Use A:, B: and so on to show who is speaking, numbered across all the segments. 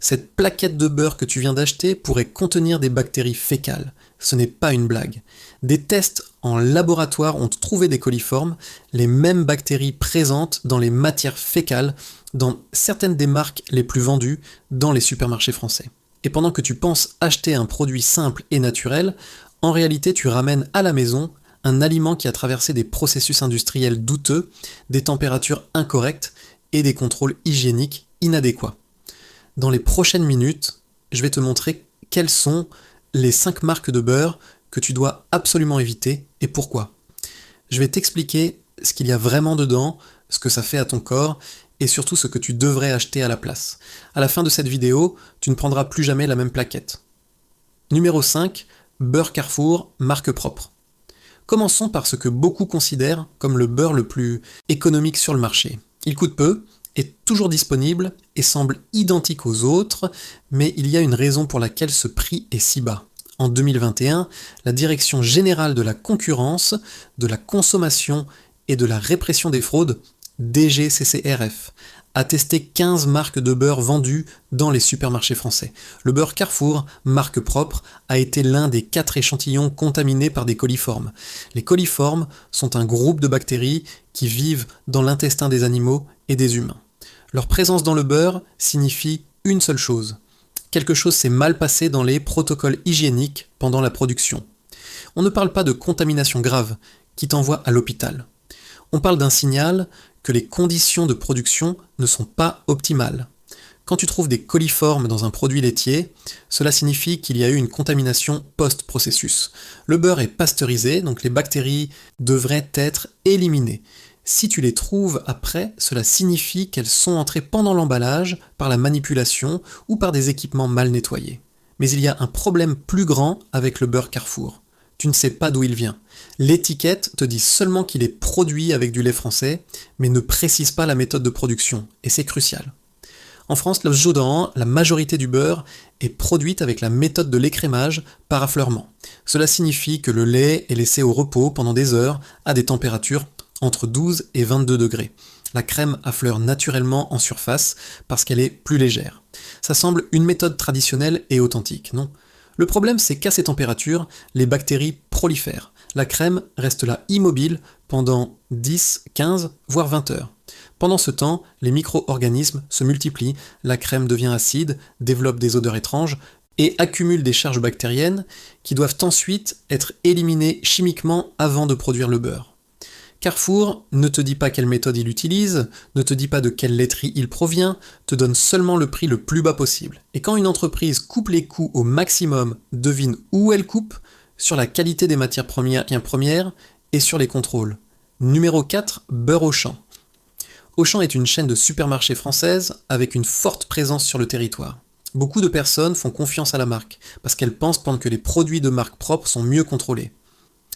A: Cette plaquette de beurre que tu viens d'acheter pourrait contenir des bactéries fécales. Ce n'est pas une blague. Des tests en laboratoire ont trouvé des coliformes, les mêmes bactéries présentes dans les matières fécales dans certaines des marques les plus vendues dans les supermarchés français. Et pendant que tu penses acheter un produit simple et naturel, en réalité tu ramènes à la maison un aliment qui a traversé des processus industriels douteux, des températures incorrectes et des contrôles hygiéniques inadéquats. Dans les prochaines minutes, je vais te montrer quelles sont les 5 marques de beurre que tu dois absolument éviter et pourquoi. Je vais t'expliquer ce qu'il y a vraiment dedans, ce que ça fait à ton corps et surtout ce que tu devrais acheter à la place. À la fin de cette vidéo, tu ne prendras plus jamais la même plaquette. Numéro 5, beurre Carrefour, marque propre. Commençons par ce que beaucoup considèrent comme le beurre le plus économique sur le marché. Il coûte peu, est toujours disponible et semble identique aux autres, mais il y a une raison pour laquelle ce prix est si bas. En 2021, la Direction générale de la concurrence, de la consommation et de la répression des fraudes, DGCCRF, a testé 15 marques de beurre vendues dans les supermarchés français. Le beurre Carrefour, marque propre, a été l'un des 4 échantillons contaminés par des coliformes. Les coliformes sont un groupe de bactéries qui vivent dans l'intestin des animaux et des humains. Leur présence dans le beurre signifie une seule chose. Quelque chose s'est mal passé dans les protocoles hygiéniques pendant la production. On ne parle pas de contamination grave qui t'envoie à l'hôpital. On parle d'un signal que les conditions de production ne sont pas optimales. Quand tu trouves des coliformes dans un produit laitier, cela signifie qu'il y a eu une contamination post-processus. Le beurre est pasteurisé, donc les bactéries devraient être éliminées. Si tu les trouves après, cela signifie qu'elles sont entrées pendant l'emballage, par la manipulation ou par des équipements mal nettoyés. Mais il y a un problème plus grand avec le beurre Carrefour. Tu ne sais pas d'où il vient. L'étiquette te dit seulement qu'il est produit avec du lait français, mais ne précise pas la méthode de production, et c'est crucial. En France, le Jourdan, la majorité du beurre est produite avec la méthode de l'écrémage par affleurement. Cela signifie que le lait est laissé au repos pendant des heures à des températures entre 12 et 22 degrés. La crème affleure naturellement en surface parce qu'elle est plus légère. Ça semble une méthode traditionnelle et authentique, non ? Le problème, c'est qu'à ces températures, les bactéries prolifèrent. La crème reste là immobile pendant 10, 15, voire 20 heures. Pendant ce temps, les micro-organismes se multiplient, la crème devient acide, développe des odeurs étranges et accumule des charges bactériennes qui doivent ensuite être éliminées chimiquement avant de produire le beurre. Carrefour ne te dit pas quelle méthode il utilise, ne te dit pas de quelle laiterie il provient, te donne seulement le prix le plus bas possible. Et quand une entreprise coupe les coûts au maximum, devine où elle coupe, sur la qualité des matières premières et sur les contrôles. Numéro 4, beurre Auchan. Auchan est une chaîne de supermarchés française avec une forte présence sur le territoire. Beaucoup de personnes font confiance à la marque parce qu'elles pensent que les produits de marque propre sont mieux contrôlés.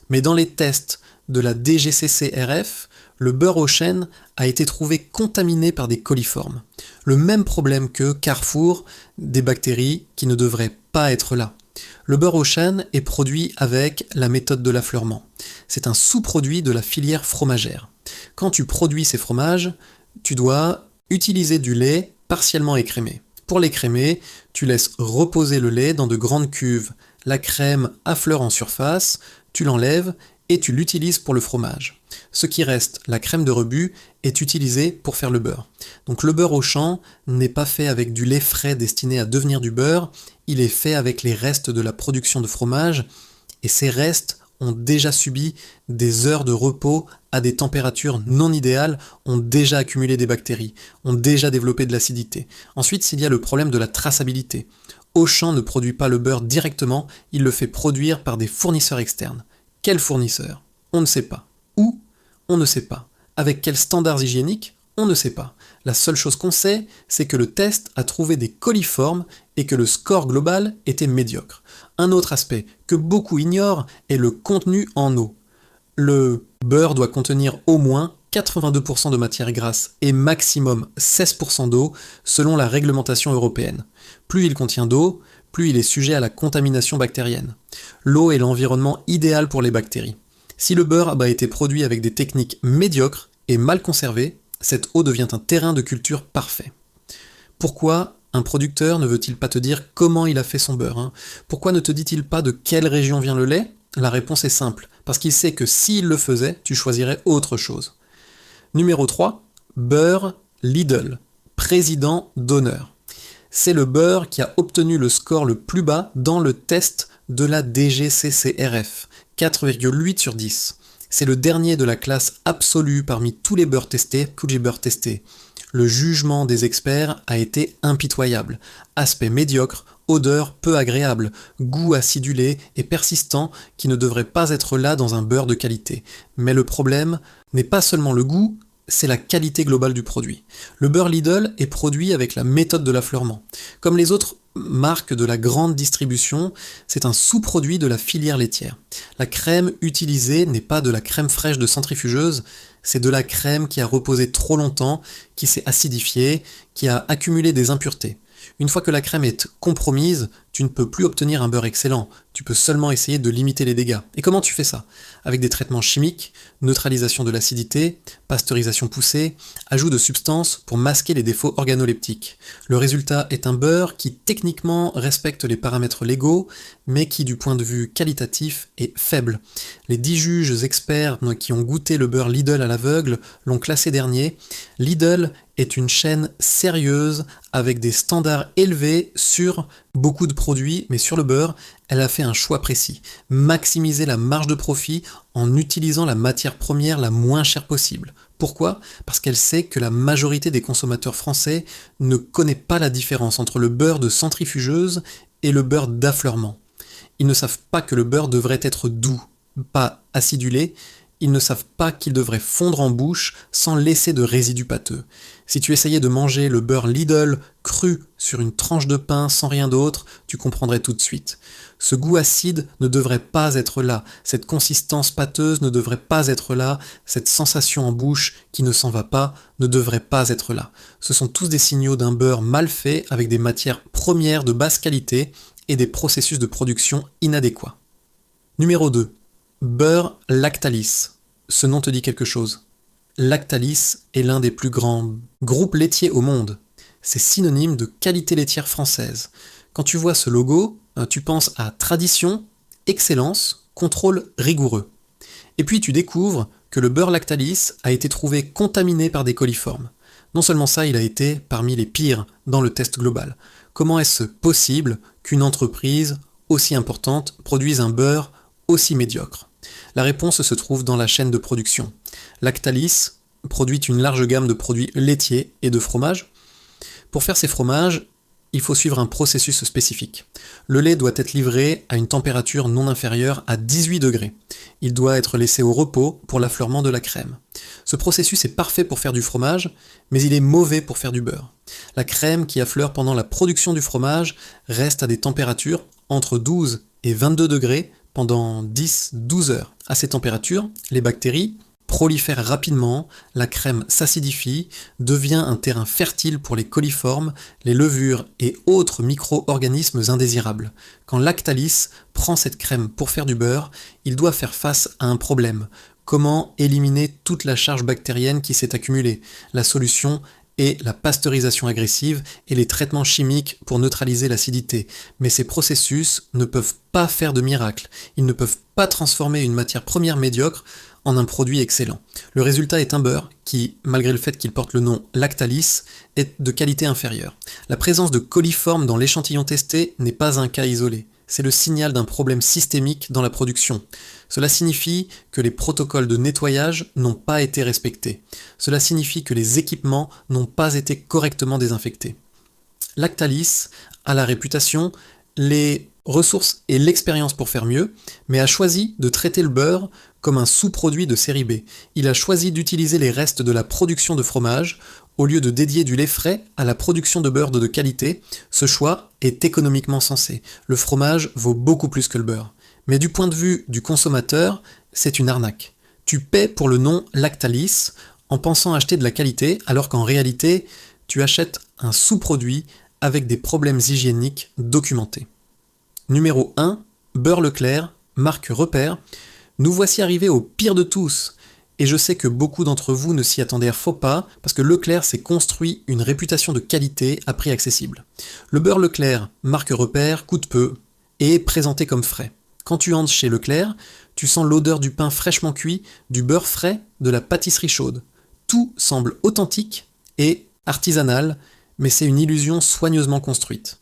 A: Mais dans les tests de la DGCCRF, le beurre Auchan a été trouvé contaminé par des coliformes. Le même problème que Carrefour, des bactéries qui ne devraient pas être là. Le beurre Auchan est produit avec la méthode de l'affleurement. C'est un sous-produit de la filière fromagère. Quand tu produis ces fromages, tu dois utiliser du lait partiellement écrémé. Pour l'écrémer, tu laisses reposer le lait dans de grandes cuves. La crème affleure en surface, tu l'enlèves et tu l'utilises pour le fromage. Ce qui reste, la crème de rebut, est utilisée pour faire le beurre. Donc le beurre Auchan n'est pas fait avec du lait frais destiné à devenir du beurre, il est fait avec les restes de la production de fromage, et ces restes ont déjà subi des heures de repos à des températures non idéales, ont déjà accumulé des bactéries, ont déjà développé de l'acidité. Ensuite, il y a le problème de la traçabilité. Auchan ne produit pas le beurre directement, il le fait produire par des fournisseurs externes. Quel fournisseur ? On ne sait pas. Où ? On ne sait pas. Avec quels standards hygiéniques ? On ne sait pas. La seule chose qu'on sait, c'est que le test a trouvé des coliformes et que le score global était médiocre. Un autre aspect que beaucoup ignorent est le contenu en eau. Le beurre doit contenir au moins 82% de matière grasse et maximum 16% d'eau selon la réglementation européenne. Plus il contient d'eau, plus il est sujet à la contamination bactérienne. L'eau est l'environnement idéal pour les bactéries. Si le beurre a été produit avec des techniques médiocres et mal conservées, cette eau devient un terrain de culture parfait. Pourquoi Un producteur ne veut-il pas te dire comment il a fait son beurre, hein? Pourquoi ne te dit-il pas de quelle région vient le lait? La réponse est simple, parce qu'il sait que s'il le faisait, tu choisirais autre chose. Numéro 3, beurre Lidl, président d'honneur. C'est le beurre qui a obtenu le score le plus bas dans le test de la DGCCRF, 4,8 sur 10. C'est le dernier de la classe absolue parmi tous les beurres testés, Koji beurre testés. Le jugement des experts a été impitoyable. Aspect médiocre, odeur peu agréable, goût acidulé et persistant qui ne devrait pas être là dans un beurre de qualité. Mais le problème n'est pas seulement le goût, c'est la qualité globale du produit. Le beurre Lidl est produit avec la méthode de l'affleurement. Comme les autres marques de la grande distribution, c'est un sous-produit de la filière laitière. La crème utilisée n'est pas de la crème fraîche de centrifugeuse, c'est de la crème qui a reposé trop longtemps, qui s'est acidifiée, qui a accumulé des impuretés. Une fois que la crème est compromise, tu ne peux plus obtenir un beurre excellent, tu peux seulement essayer de limiter les dégâts. Et comment tu fais ça? Avec des traitements chimiques, neutralisation de l'acidité, pasteurisation poussée, ajout de substances pour masquer les défauts organoleptiques. Le résultat est un beurre qui techniquement respecte les paramètres légaux, mais qui du point de vue qualitatif est faible. Les 10 juges experts qui ont goûté le beurre Lidl à l'aveugle l'ont classé dernier. Lidl est une chaîne sérieuse avec des standards élevés sur beaucoup de produits, mais sur le beurre, elle a fait un choix précis. Maximiser la marge de profit en utilisant la matière première la moins chère possible. Pourquoi? Parce qu'elle sait que la majorité des consommateurs français ne connaît pas la différence entre le beurre de centrifugeuse et le beurre d'affleurement. Ils ne savent pas que le beurre devrait être doux, pas acidulé. Ils ne savent pas qu'il devrait fondre en bouche sans laisser de résidus pâteux. Si tu essayais de manger le beurre Lidl cru sur une tranche de pain sans rien d'autre, tu comprendrais tout de suite. Ce goût acide ne devrait pas être là, cette consistance pâteuse ne devrait pas être là, cette sensation en bouche qui ne s'en va pas ne devrait pas être là. Ce sont tous des signaux d'un beurre mal fait avec des matières premières de basse qualité et des processus de production inadéquats. Numéro 2. Beurre Lactalis. Ce nom te dit quelque chose. Lactalis est l'un des plus grands groupes laitiers au monde. C'est synonyme de qualité laitière française. Quand tu vois ce logo, tu penses à tradition, excellence, contrôle rigoureux. Et puis tu découvres que le beurre Lactalis a été trouvé contaminé par des coliformes. Non seulement ça, il a été parmi les pires dans le test global. Comment est-ce possible qu'une entreprise aussi importante produise un beurre aussi médiocre? La réponse se trouve dans la chaîne de production. Lactalis produit une large gamme de produits laitiers et de fromages. Pour faire ces fromages, il faut suivre un processus spécifique. Le lait doit être livré à une température non inférieure à 18 degrés. Il doit être laissé au repos pour l'affleurement de la crème. Ce processus est parfait pour faire du fromage, mais il est mauvais pour faire du beurre. La crème qui affleure pendant la production du fromage reste à des températures entre 12 et 22 degrés pendant 10-12 heures. À ces températures, les bactéries prolifèrent rapidement, la crème s'acidifie, devient un terrain fertile pour les coliformes, les levures et autres micro-organismes indésirables. Quand Lactalis prend cette crème pour faire du beurre, il doit faire face à un problème. Comment éliminer toute la charge bactérienne qui s'est accumulée? La solution et la pasteurisation agressive et les traitements chimiques pour neutraliser l'acidité. Mais ces processus ne peuvent pas faire de miracle. Ils ne peuvent pas transformer une matière première médiocre en un produit excellent. Le résultat est un beurre qui, malgré le fait qu'il porte le nom Lactalis, est de qualité inférieure. La présence de coliformes dans l'échantillon testé n'est pas un cas isolé. C'est le signal d'un problème systémique dans la production. Cela signifie que les protocoles de nettoyage n'ont pas été respectés. Cela signifie que les équipements n'ont pas été correctement désinfectés. Lactalis a la réputation, les ressources et l'expérience pour faire mieux, mais a choisi de traiter le beurre comme un sous-produit de série B. Il a choisi d'utiliser les restes de la production de fromage au lieu de dédier du lait frais à la production de beurre de qualité. Ce choix est économiquement sensé. Le fromage vaut beaucoup plus que le beurre. Mais du point de vue du consommateur, c'est une arnaque. Tu paies pour le nom Lactalis en pensant acheter de la qualité, alors qu'en réalité, tu achètes un sous-produit avec des problèmes hygiéniques documentés. Numéro 1, beurre Leclerc, marque repère. Nous voici arrivés au pire de tous. Et je sais que beaucoup d'entre vous ne s'y attendaient faux pas, parce que Leclerc s'est construit une réputation de qualité à prix accessible. Le beurre Leclerc, marque repère, coûte peu, et est présenté comme frais. Quand tu entres chez Leclerc, tu sens l'odeur du pain fraîchement cuit, du beurre frais, de la pâtisserie chaude. Tout semble authentique et artisanal, mais c'est une illusion soigneusement construite.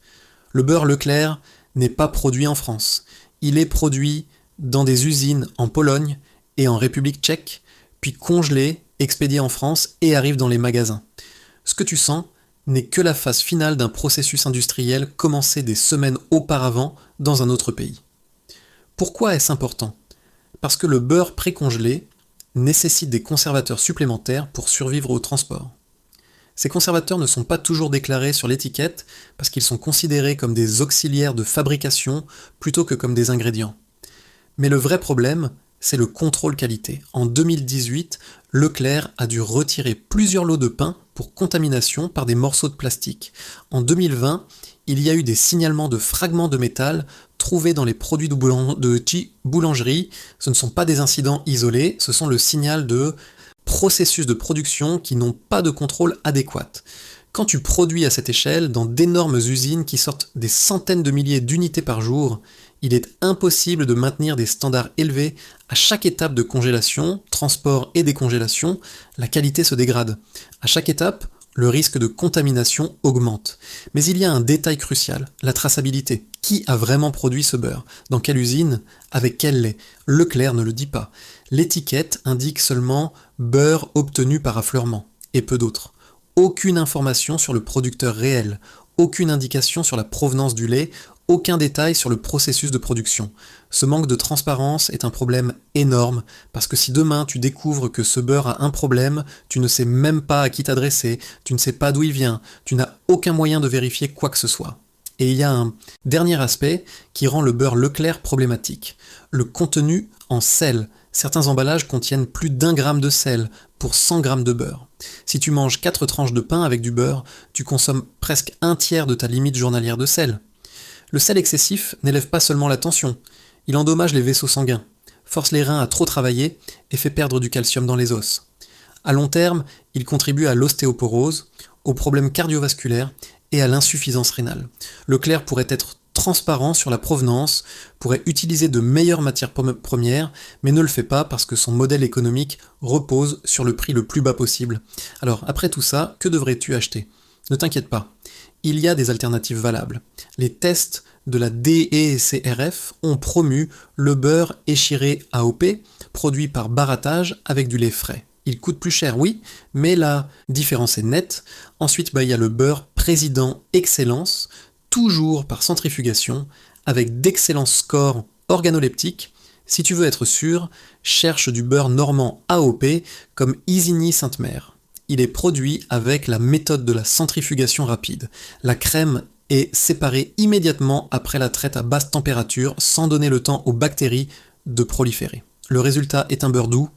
A: Le beurre Leclerc n'est pas produit en France. Il est produit dans des usines en Pologne et en République tchèque, puis congelé, expédié en France et arrive dans les magasins. Ce que tu sens n'est que la phase finale d'un processus industriel commencé des semaines auparavant dans un autre pays. Pourquoi est-ce important ? Parce que le beurre précongelé nécessite des conservateurs supplémentaires pour survivre au transport. Ces conservateurs ne sont pas toujours déclarés sur l'étiquette parce qu'ils sont considérés comme des auxiliaires de fabrication plutôt que comme des ingrédients. Mais le vrai problème, c'est le contrôle qualité. En 2018, Leclerc a dû retirer plusieurs lots de pain pour contamination par des morceaux de plastique. En 2020, il y a eu des signalements de fragments de métal trouvés dans les produits de boulangerie. Ce ne sont pas des incidents isolés, ce sont le signal de processus de production qui n'ont pas de contrôle adéquat. Quand tu produis à cette échelle, dans d'énormes usines qui sortent des centaines de milliers d'unités par jour, il est impossible de maintenir des standards élevés à chaque étape de congélation, transport et décongélation, la qualité se dégrade. À chaque étape, le risque de contamination augmente. Mais il y a un détail crucial, la traçabilité. Qui a vraiment produit ce beurre ? Dans quelle usine ? Avec quel lait ? Leclerc ne le dit pas. L'étiquette indique seulement « beurre obtenu par affleurement » et peu d'autres. Aucune information sur le producteur réel, aucune indication sur la provenance du lait, aucun détail sur le processus de production. Ce manque de transparence est un problème énorme, parce que si demain tu découvres que ce beurre a un problème, tu ne sais même pas à qui t'adresser, tu ne sais pas d'où il vient, tu n'as aucun moyen de vérifier quoi que ce soit. Et il y a un dernier aspect qui rend le beurre Leclerc problématique, le contenu en sel. Certains emballages contiennent plus d'1 gramme de sel pour 100 grammes de beurre. Si tu manges 4 tranches de pain avec du beurre, tu consommes presque un tiers de ta limite journalière de sel. Le sel excessif n'élève pas seulement la tension, il endommage les vaisseaux sanguins, force les reins à trop travailler et fait perdre du calcium dans les os. À long terme, il contribue à l'ostéoporose, aux problèmes cardiovasculaires et à l'insuffisance rénale. Leclerc pourrait être transparent sur la provenance, pourrait utiliser de meilleures matières premières, mais ne le fait pas parce que son modèle économique repose sur le prix le plus bas possible. Alors, après tout ça, que devrais-tu acheter ? Ne t'inquiète pas, il y a des alternatives valables. Les tests de la DECRF ont promu le beurre échiré AOP, produit par barattage avec du lait frais. Il coûte plus cher, oui, mais la différence est nette. Ensuite, il y a le beurre Président Excellence, toujours par centrifugation, avec d'excellents scores organoleptiques. Si tu veux être sûr, cherche du beurre normand AOP comme Isigny-Sainte-Mère. Il est produit avec la méthode de la centrifugation rapide. La crème est séparée immédiatement après la traite à basse température sans donner le temps aux bactéries de proliférer. Le résultat est un beurre doux,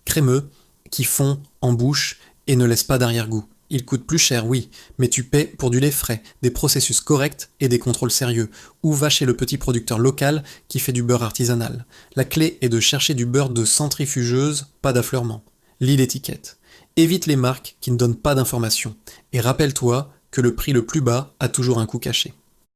A: crémeux, qui fond en bouche et ne laisse pas d'arrière-goût. Il coûte plus cher, oui, mais tu paies pour du lait frais, des processus corrects et des contrôles sérieux. Ou va chez le petit producteur local qui fait du beurre artisanal. La clé est de chercher du beurre de centrifugeuse, pas d'affleurement. Lis l'étiquette. Évite les marques qui ne donnent pas d'informations. Et rappelle-toi que le prix le plus bas a toujours un coût caché.